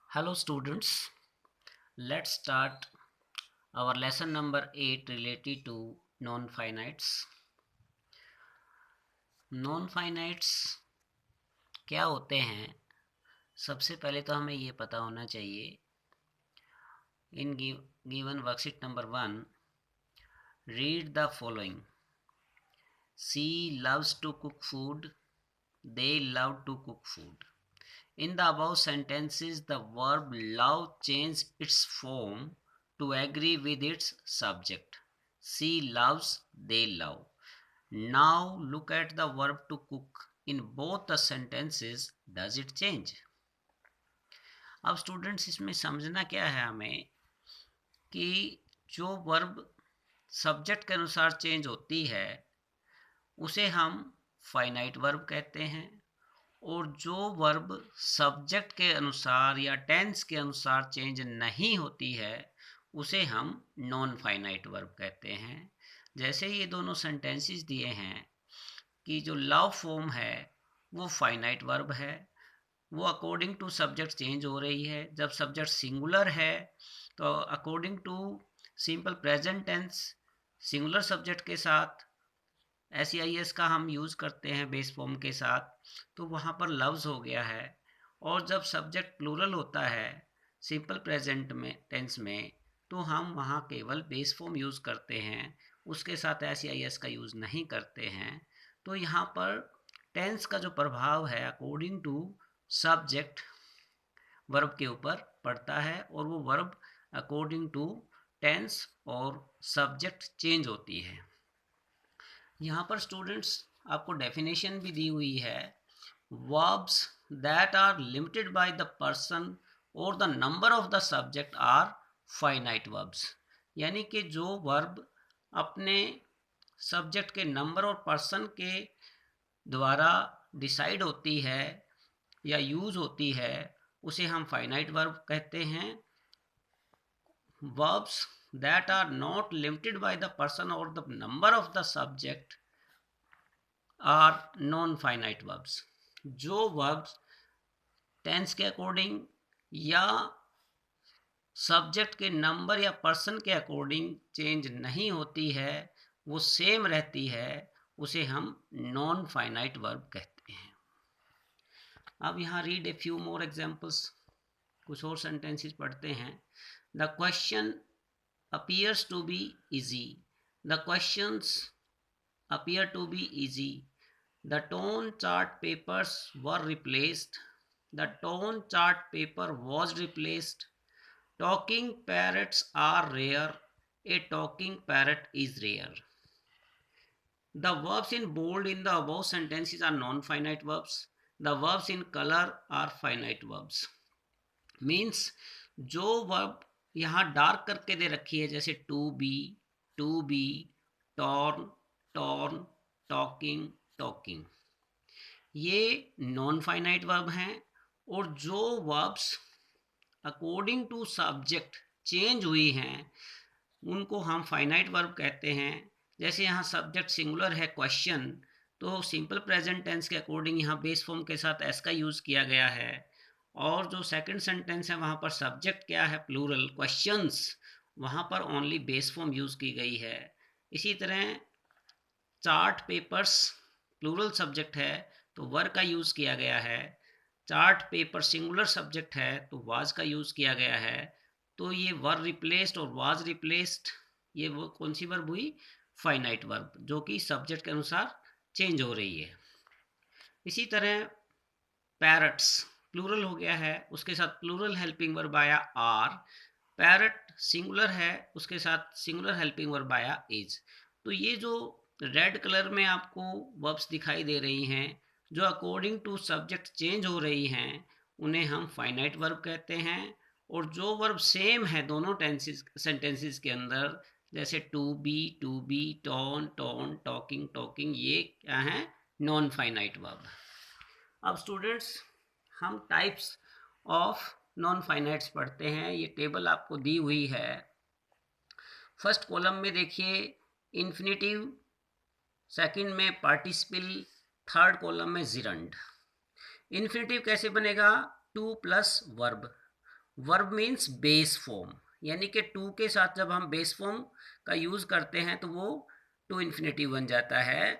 Hello students, let's start our lesson number 8 related to non-finites. Non-finites क्या होते हैं? सबसे पहले तो हमें ये पता होना चाहिए. In given worksheet number 1, read the following. She loves to cook food. They love to cook food. In the above sentences, the verb love changes its form to agree with its subject. She loves, they love. Now look at the verb to cook. In both the sentences, does it change? अब students इसमें समझना क्या है हमें कि जो verb subject के अनुसार चेंज होती है उसे हम फाइनाइट वर्ब कहते हैं, और जो वर्ब सब्जेक्ट के अनुसार या टेंस के अनुसार चेंज नहीं होती है उसे हम नॉन फाइनाइट वर्ब कहते हैं. जैसे ये दोनों सेंटेंसेस दिए हैं कि जो लव फॉर्म है वो फाइनाइट वर्ब है, वो अकॉर्डिंग टू सब्जेक्ट चेंज हो रही है. जब सब्जेक्ट सिंगुलर है तो according to simple present tense singular subject के साथ SEIS का हम यूज़ करते हैं बेस फॉर्म के साथ, तो वहाँ पर लव्स हो गया है. और जब सब्जेक्ट प्लूरल होता है सिंपल प्रेजेंट में टेंस में, तो हम वहाँ केवल बेस फॉर्म यूज़ करते हैं, उसके साथ SEIS का यूज़ नहीं करते हैं. तो यहाँ पर टेंस का जो प्रभाव है अकॉर्डिंग टू सब्जेक्ट वर्ब के ऊपर पड़ता है, और वो वर्ब अकॉर्डिंग टू टेंस और सब्जेक्ट चेंज होती है. यहाँ पर स्टूडेंट्स आपको डेफिनेशन भी दी हुई है. Verbs that are limited by the person और the number of the subject are finite verbs. यानी कि जो वर्ब अपने सब्जेक्ट के नंबर और पर्सन के द्वारा डिसाइड होती है या यूज़ होती है उसे हम फाइनाइट वर्ब कहते हैं. Verbs that are not limited by the person or the number of the subject are non-finite verbs. जो verbs टेंस के अकॉर्डिंग या सब्जेक्ट के नंबर या पर्सन के अकॉर्डिंग चेंज नहीं होती है, वो सेम रहती है, उसे हम नॉन फाइनाइट वर्ब कहते हैं. अब यहाँ read a few more examples, कुछ और सेंटेंसेस पढ़ते हैं. The question appears to be easy. The questions appear to be easy. The tone chart papers were replaced. The tone chart paper was replaced. Talking parrots are rare. A talking parrot is rare. The verbs in bold in the above sentences are non-finite verbs. The verbs in color are finite verbs. Means जो verb यहाँ dark करके दे रखी है, जैसे to be, torn, torn, talking, talking, ये non finite verb हैं. और जो verbs according to subject change हुई हैं उनको हम फाइनाइट वर्ब कहते हैं. जैसे यहाँ सब्जेक्ट सिंगुलर है क्वेश्चन, तो सिंपल प्रेजेंट टेंस के अकॉर्डिंग यहाँ बेस फॉर्म के साथ एस का यूज़ किया गया है. और जो सेकंड सेंटेंस है वहाँ पर सब्जेक्ट क्या है, प्लूरल, क्वेश्चंस, वहाँ पर ओनली बेस फॉर्म यूज़ की गई है. इसी तरह चार्ट पेपर्स प्लूरल सब्जेक्ट है तो वर का यूज़ किया गया है. चार्ट पेपर सिंगुलर सब्जेक्ट है तो वाज का यूज़ किया गया है. तो ये वर रिप्लेस्ड और वाज रिप्लेस्ड, ये वो कौन सी वर्ब हुई, फाइनाइट वर्ब, जो कि सब्जेक्ट के अनुसार चेंज हो रही है. इसी तरह पैरट्स प्लूरल हो गया है, उसके साथ प्लूरल हेल्पिंग वर्ब आया आर. पैरट सिंगुलर है, उसके साथ सिंगुलर हेल्पिंग वर्ब आया इज. तो ये जो रेड कलर में आपको वर्ब्स दिखाई दे रही हैं जो अकॉर्डिंग टू सब्जेक्ट चेंज हो रही हैं उन्हें हम फाइनाइट वर्ब कहते हैं. और जो वर्ब सेम है दोनों सेंटेंसेस के अंदर, जैसे to be, torn, torn, talking, talking, ये क्या है, नॉन फाइनाइट वर्ब. अब स्टूडेंट्स हम टाइप्स ऑफ नॉन फाइनाइट्स पढ़ते हैं. ये टेबल आपको दी हुई है. फर्स्ट कॉलम में देखिए इन्फिनेटिव, सेकंड में पार्टिसिपल, थर्ड कॉलम में जिरंड. इन्फिनेटिव कैसे बनेगा, two plus verb. Verb means base form, यानी कि टू के साथ जब हम बेस फॉर्म का यूज़ करते हैं तो वो टू इन्फिनेटिव बन जाता है।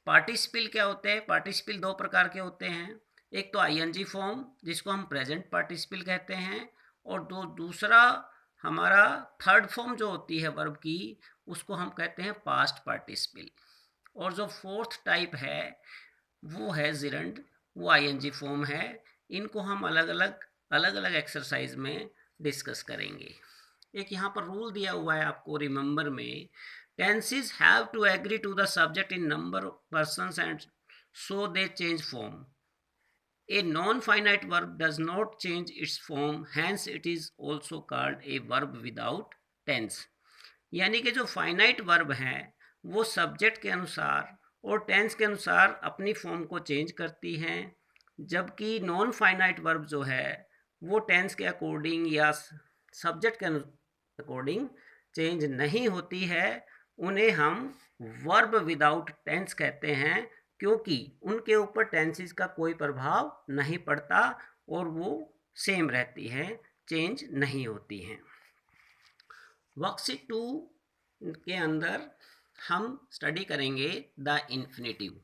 पार्टिसिपल क्या होते हैं? पार्टिसिपल दो प्रकार के होते हैं, एक तो आईएनजी फॉर्म जिसको हम प्रेजेंट पार्टिसिपल कहते हैं, और दूसरा हमारा थर्ड फॉर्म जो होती है वर्ब की, उसको हम कहते हैं पास्ट पार्टिसिपल। और जो फोर्थ टाइप है वो है जिरंड, वो आईएनजी फॉर्म है। इनको हम अलग अलग एक्सरसाइज में डिस्कस करेंगे। एक यहाँ पर रूल दिया हुआ है आपको रिमेंबर में, tenses have to agree to the subject in number of persons and so they change form. A non-finite verb does not change its form, hence it is also called a verb without tense. यानी कि जो finite verb हैं वो subject के अनुसार और tense के अनुसार अपनी फॉर्म को चेंज करती हैं, जबकि नॉन फाइनाइट वर्ब जो है वो टेंस के अकॉर्डिंग या सब्जेक्ट के अकॉर्डिंग चेंज नहीं होती है। उन्हें हम वर्ब विदाउट टेंस कहते हैं, क्योंकि उनके ऊपर टेंसेस का कोई प्रभाव नहीं पड़ता और वो सेम रहती हैं, चेंज नहीं होती हैं। वर्कशीट 2 के अंदर हम स्टडी करेंगे द इन्फिनेटिव।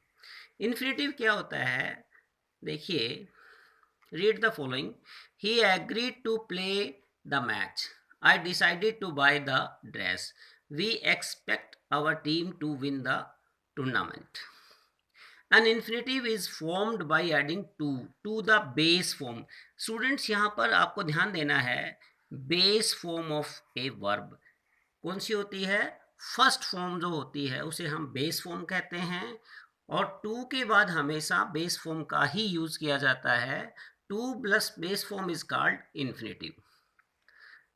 इन्फिनेटिव क्या होता है? देखिए, read the following. He agreed to play the match, I decided to buy the dress, we expect our team to win the tournament. An infinitive is formed by adding to the base form. Students, यहाँ पर आपको ध्यान देना है, base form of a verb कौन सी होती है? First form जो होती है उसे हम बेस फॉर्म कहते हैं, और टू के बाद हमेशा बेस फॉर्म का ही यूज किया जाता है। To plus base form is called infinitive.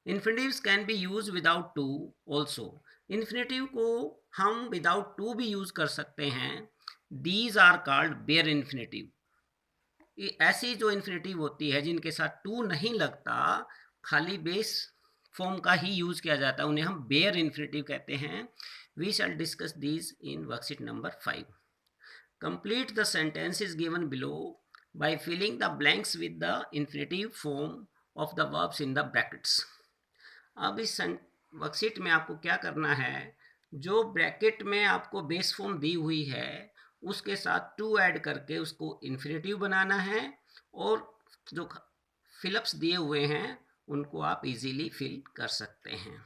Infinitives can be use without to also. Infinitive को हम विदाउट टू भी यूज कर सकते हैं। These are called bare infinitive. ऐसी जो इन्फिनेटिव होती है जिनके साथ टू नहीं लगता, खाली बेस फॉर्म का ही यूज किया जाता है, उन्हें हम बेयर इन्फिनेटिव कहते हैं। We shall discuss these in worksheet number 5। Complete the sentences given below by filling the blanks with the infinitive form of the verbs in the brackets. अब इस वर्कशीट में आपको क्या करना है, जो ब्रैकेट में आपको बेस फॉर्म दी हुई है उसके साथ टू ऐड करके उसको इन्फिनेटिव बनाना है, और जो फिलअप्स दिए हुए हैं उनको आप इजीली फिल कर सकते हैं।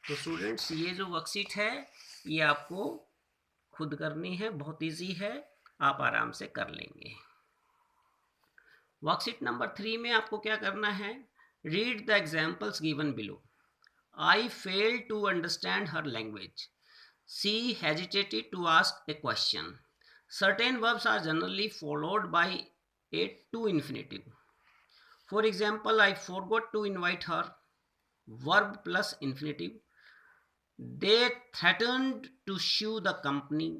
तो स्टूडेंट्स, ये जो वर्कशीट है ये आपको खुद करनी है, बहुत इजी है, आप आराम से कर लेंगे। वर्कशीट नंबर 3 में आपको क्या करना है, read the examples given below. I fail to understand her language, she hesitated to ask a question. Certain verbs are generally followed by a to infinitive. For example, I forgot to invite her, verb plus infinitive. They threatened to sue the company.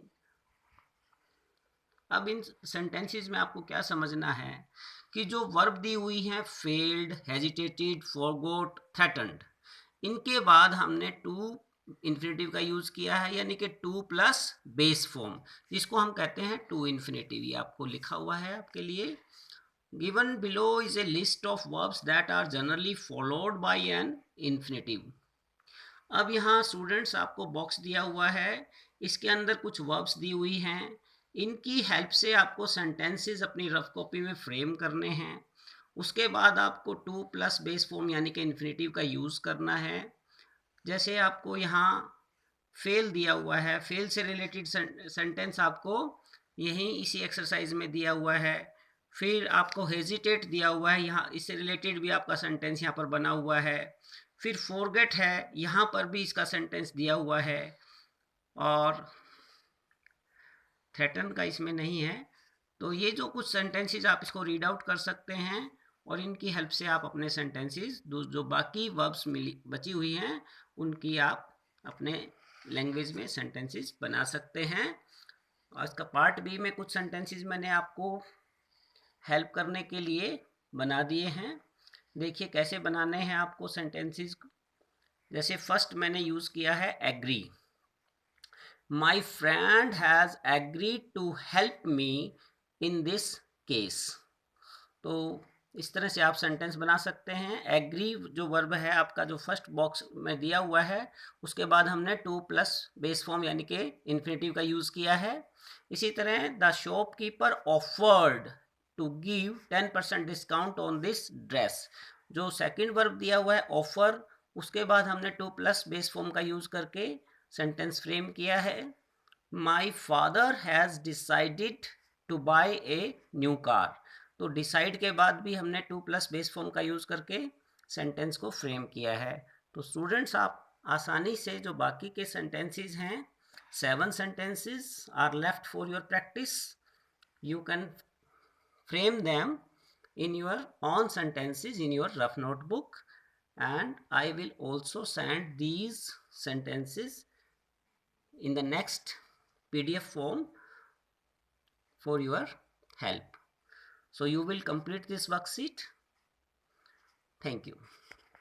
अब इन sentences में आपको क्या समझना है कि जो verb दी हुई हैं फेल्ड, हेजिटेटेड, फॉरगॉट, थ्रेटन्ड, इनके बाद हमने टू इन्फिनेटिव का यूज किया है, यानी कि टू प्लस बेस फॉर्म, जिसको हम कहते हैं टू इन्फिनेटिव। ये आपको लिखा हुआ है आपके लिए। Given below is a list of verbs that are generally followed by an infinitive. अब यहाँ स्टूडेंट्स आपको बॉक्स दिया हुआ है, इसके अंदर कुछ वर्ब्स दी हुई हैं, इनकी हेल्प से आपको सेंटेंसेस अपनी रफ कॉपी में फ्रेम करने हैं। उसके बाद आपको टू प्लस बेस फॉर्म यानी कि इन्फिनेटिव का यूज़ करना है। जैसे आपको यहाँ फेल दिया हुआ है, फेल से रिलेटेड सेंटेंस आपको यहीं इसी एक्सरसाइज में दिया हुआ है। फिर आपको हेजिटेट दिया हुआ है, यहाँ इससे रिलेटेड भी आपका सेंटेंस यहाँ पर बना हुआ है। फिर फॉरगेट है, यहाँ पर भी इसका सेंटेंस दिया हुआ है, और थ्रेटन का इसमें नहीं है। तो ये जो कुछ सेंटेंसेस आप इसको रीड आउट कर सकते हैं, और इनकी हेल्प से आप अपने सेंटेंसेस जो बाकी वर्ब्स मिली बची हुई हैं उनकी आप अपने लैंग्वेज में सेंटेंसेस बना सकते हैं। और इसका पार्ट बी में कुछ सेंटेंसेस मैंने आपको हेल्प करने के लिए बना दिए हैं। देखिए कैसे बनाने हैं आपको सेंटेंसेस। जैसे फर्स्ट मैंने यूज़ किया है agree. My friend has agreed to help me in this case. तो इस तरह से आप सेंटेंस बना सकते हैं। एग्री जो वर्ब है आपका जो फर्स्ट बॉक्स में दिया हुआ है, उसके बाद हमने टू प्लस बेस फॉर्म यानी कि इन्फिनेटिव का यूज़ किया है। इसी तरह the shopkeeper offered to give 10% discount on this dress, जो सेकंड वर्ब दिया हुआ है ऑफर, उसके बाद हमने टू प्लस बेस फॉर्म का यूज़ करके सेंटेंस फ्रेम किया है। My father has decided to buy a new car, तो डिसाइड के बाद भी हमने टू प्लस बेस फॉर्म का यूज़ करके सेंटेंस को फ्रेम किया है। तो स्टूडेंट्स आप आसानी से जो बाकी के सेंटेंसेस हैं, 7 sentences are left for your practice, you can frame them in your own sentences in your rough notebook, and I will also send these sentences in the next PDF form for your help. So you will complete this worksheet. Thank you.